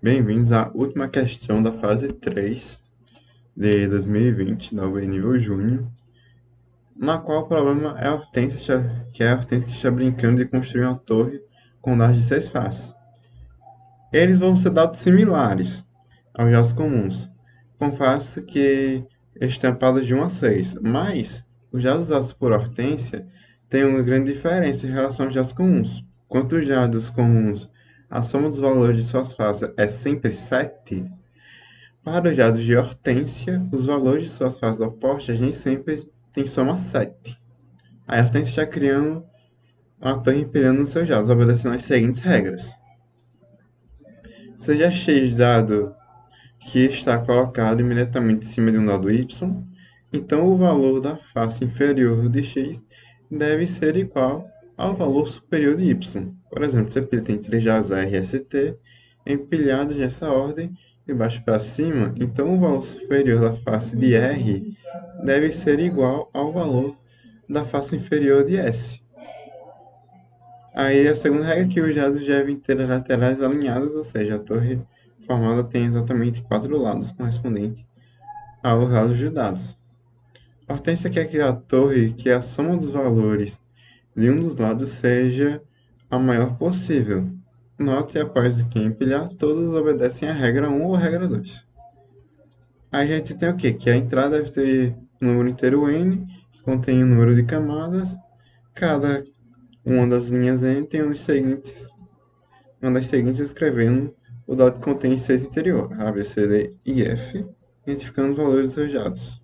Bem-vindos à última questão da fase 3 de 2020, da UEM nível Júnior, na qual o problema é a Hortência, que é a Hortência que está brincando de construir uma torre com dados de 6 faces. Eles vão ser dados similares aos dados comuns, com faces que estampadas de 1 a 6, mas os dados usados por Hortência têm uma grande diferença em relação aos dados comuns. Quanto os dados comuns, a soma dos valores de suas faces é sempre 7, para os dados de Hortência, os valores de suas faces opostas nem sempre têm soma 7. A Hortência está criando uma torre empilhando nos seus dados, obedecendo as seguintes regras. Seja x dado que está colocado imediatamente em cima de um dado y, então o valor da face inferior de x deve ser igual ao valor superior de y. Por exemplo, se ele tem 3 dados R e ST empilhados nessa ordem, de baixo para cima, então o valor superior da face de R deve ser igual ao valor da face inferior de S. Aí a segunda regra é que os dados devem ter as laterais alinhadas, ou seja, a torre formada tem exatamente 4 lados correspondentes aos lados de dados. A Hortência quer criar a torre que a soma dos valores de um dos lados seja a maior possível. Note, após que empilhar, todos obedecem à regra 1 ou à regra 2. A gente tem o quê? Que a entrada deve ter um número inteiro n, que contém um número de camadas. Cada uma das linhas n tem uma das seguintes escrevendo o dado que contém 6 interior, A, B, C, D e F, identificando os valores dos seus dados.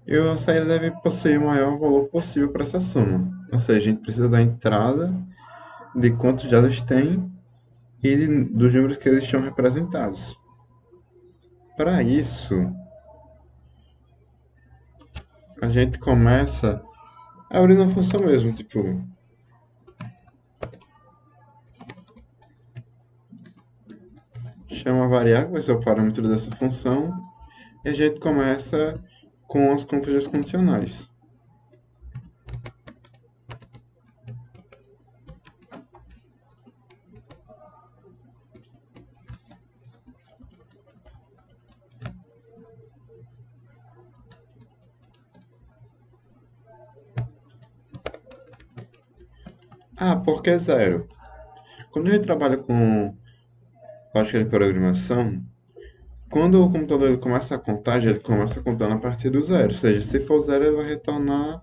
E a saída deve possuir o maior valor possível para essa soma. Ou seja, a gente precisa da entrada, de quantos dados tem e dos números que eles estão representados. Para isso, a gente começa abrindo a função mesmo, tipo, chama a variável, vai ser o parâmetro dessa função, e a gente começa com as contas condicionais. Ah, por que zero? Quando a gente trabalha com lógica de programação, quando o computador ele começa a contagem, ele começa contando a partir do zero. Ou seja, se for zero, ele vai retornar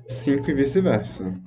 5 e vice-versa.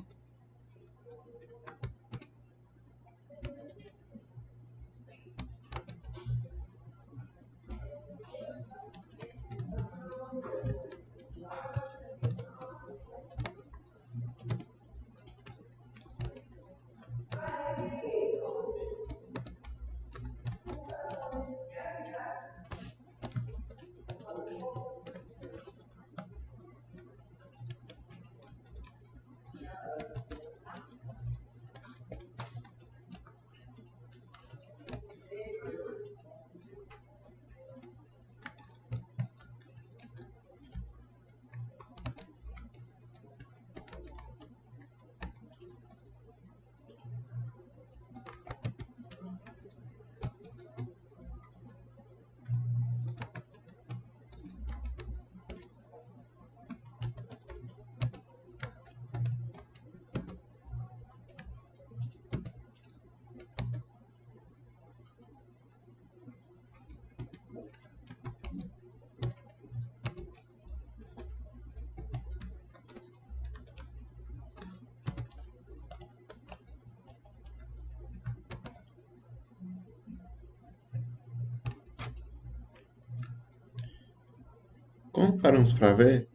Como paramos para ver,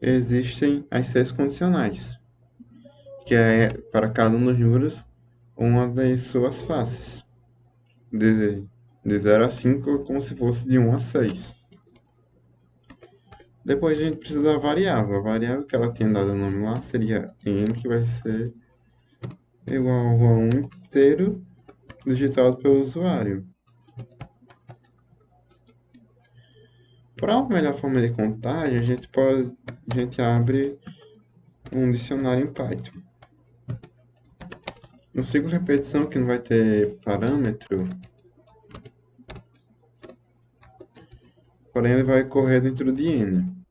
existem as 6 condicionais, que é para cada um dos números uma das suas faces. De 0 a 5, como se fosse de 1 a 6. Depois a gente precisa da variável. A variável que ela tinha dado o nome lá seria n, que vai ser igual a 1 inteiro digitado pelo usuário. Para uma melhor forma de contagem, a gente abre um dicionário em Python. No ciclo de repetição, que não vai ter parâmetro, porém ele vai correr dentro de n.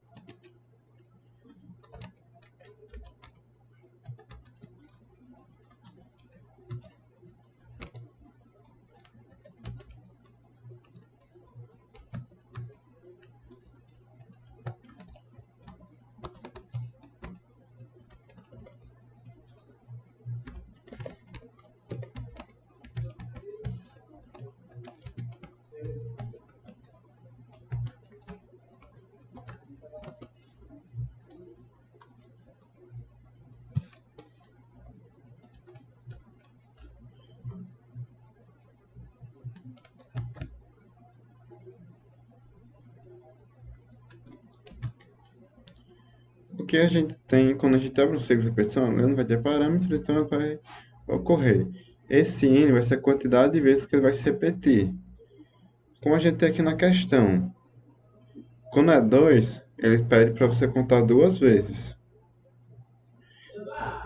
O que a gente tem quando a gente abre um ciclo de repetição, ele não vai ter parâmetro, então ele vai ocorrer. Esse n vai ser a quantidade de vezes que ele vai se repetir. Como a gente tem aqui na questão, quando é 2, ele pede para você contar duas vezes.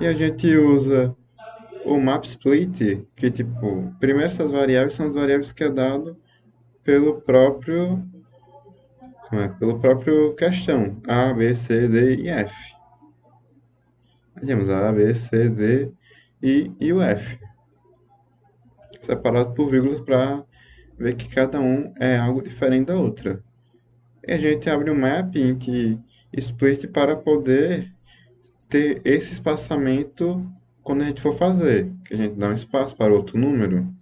E a gente usa o map split, que tipo, primeiro essas variáveis são as variáveis que é dado pelo próprio, pelo próprio questão, A, B, C, D e F. Temos A, B, C, D e o F, separado por vírgulas para ver que cada um é algo diferente da outra. E a gente abre um mapping que split para poder ter esse espaçamento quando a gente for fazer, que a gente dá um espaço para outro número.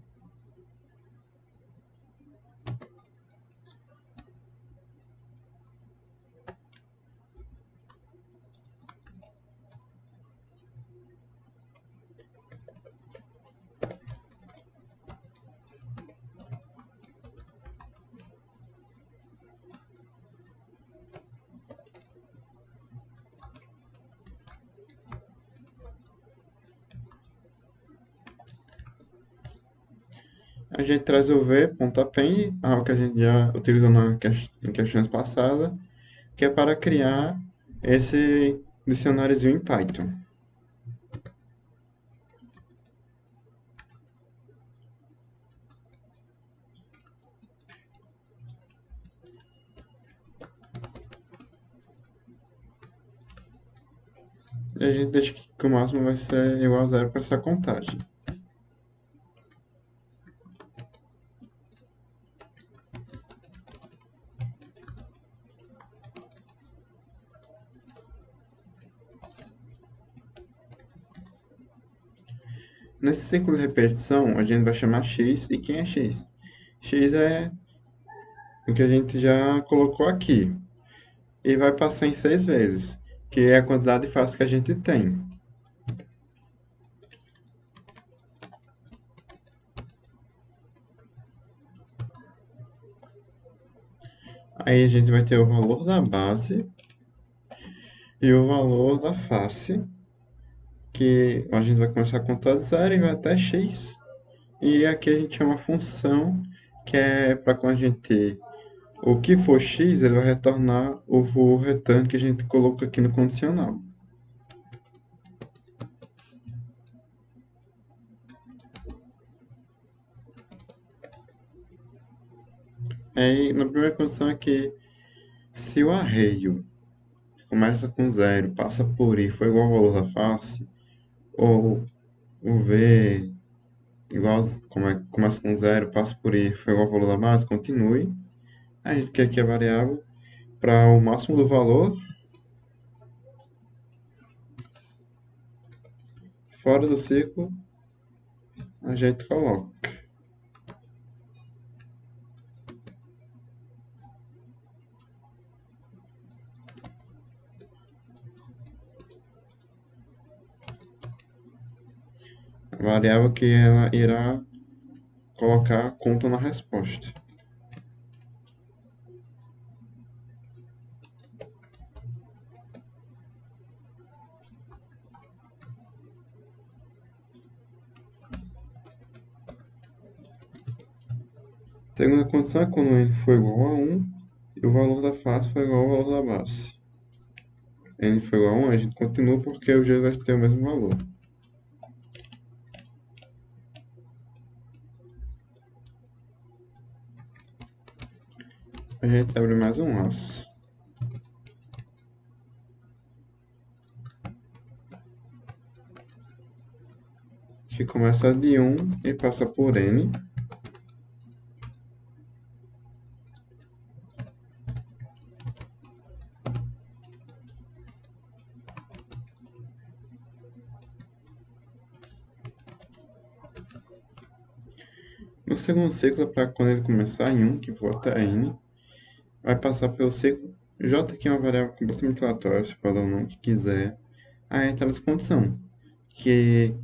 A gente traz o v.append, algo que a gente já utilizou em questões passadas, que é para criar esse dicionáriozinho em Python. E a gente deixa que o máximo vai ser igual a zero para essa contagem. Nesse ciclo de repetição, a gente vai chamar x. E quem é x? X é o que a gente já colocou aqui. E vai passar em 6 vezes, que é a quantidade de faces que a gente tem. Aí a gente vai ter o valor da base e o valor da face, que a gente vai começar a contar de zero e vai até x. E aqui a gente chama uma função que é para quando a gente o que for x, ele vai retornar o return que a gente colocou aqui no condicional. Aí, na primeira condição é que se o arreio começa com zero, passa por i, foi igual ao valor da face, ou o v igual, começa com zero, passa por i, foi igual ao valor da base, continue. A gente quer que a variável para o máximo do valor, fora do ciclo, a gente coloca. A variável que ela irá colocar conta na resposta. Segunda condição é quando n for igual a 1 e o valor da face for igual ao valor da base. N for igual a 1, a gente continua porque o g vai ter o mesmo valor. A gente abre mais um laço. Que começa de 1 e passa por N. No segundo ciclo, para quando ele começar em 1, que for até N, vai passar pelo ciclo J, que é uma variável completamente aleatória, você pode dar o nome que quiser. Aí entra essa condição, que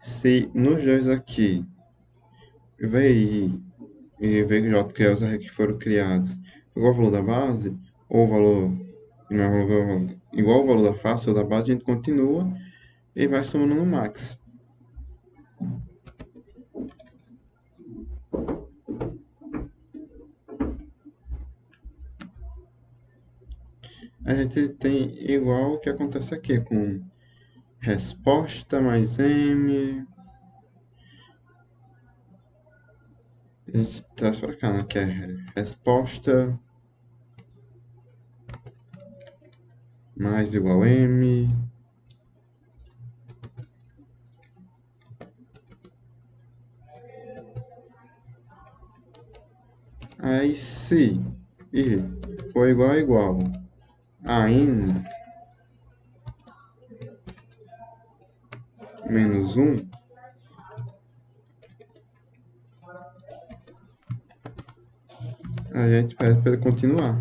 se nos dois aqui, VI e VJ, que é os array que foram criados, igual ao valor da base, ou o valor, não é igual ao valor da face ou da base, a gente continua e vai somando no max. A gente tem igual o que acontece aqui com resposta mais M. A gente traz para cá, né? Que é resposta mais igual M. Aí se I for igual a igual a N menos 1, a gente pede para ele continuar.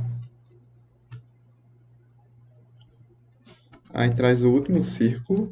Aí traz o último círculo.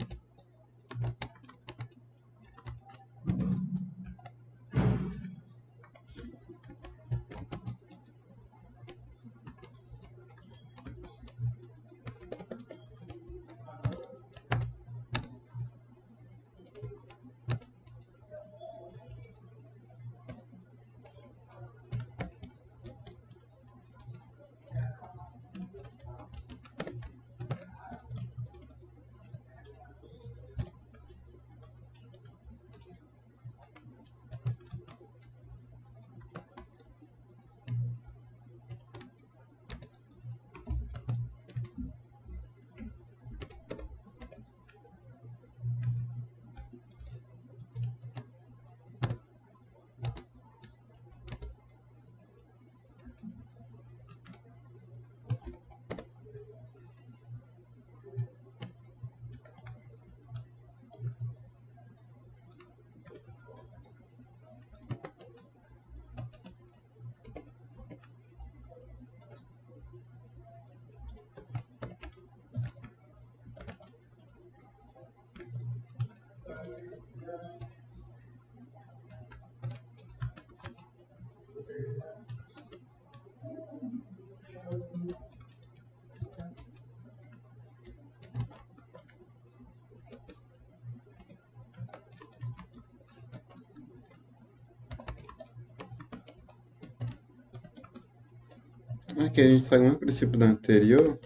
Aqui a gente segue o mesmo princípio da anterior.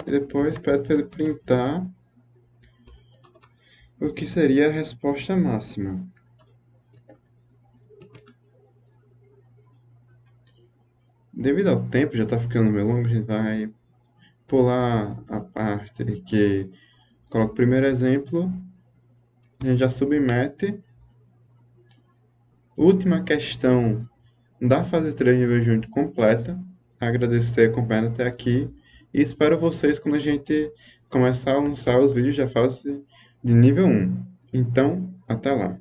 E depois pede para ele printar o que seria a resposta máxima. Devido ao tempo, já está ficando meio longo, a gente vai pular a parte que coloca o primeiro exemplo. A gente já submete. Última questão da fase 3 nível junto completa. Agradeço ter acompanhado até aqui. E espero vocês quando a gente começar a lançar os vídeos da fase de nível 1. Então, até lá.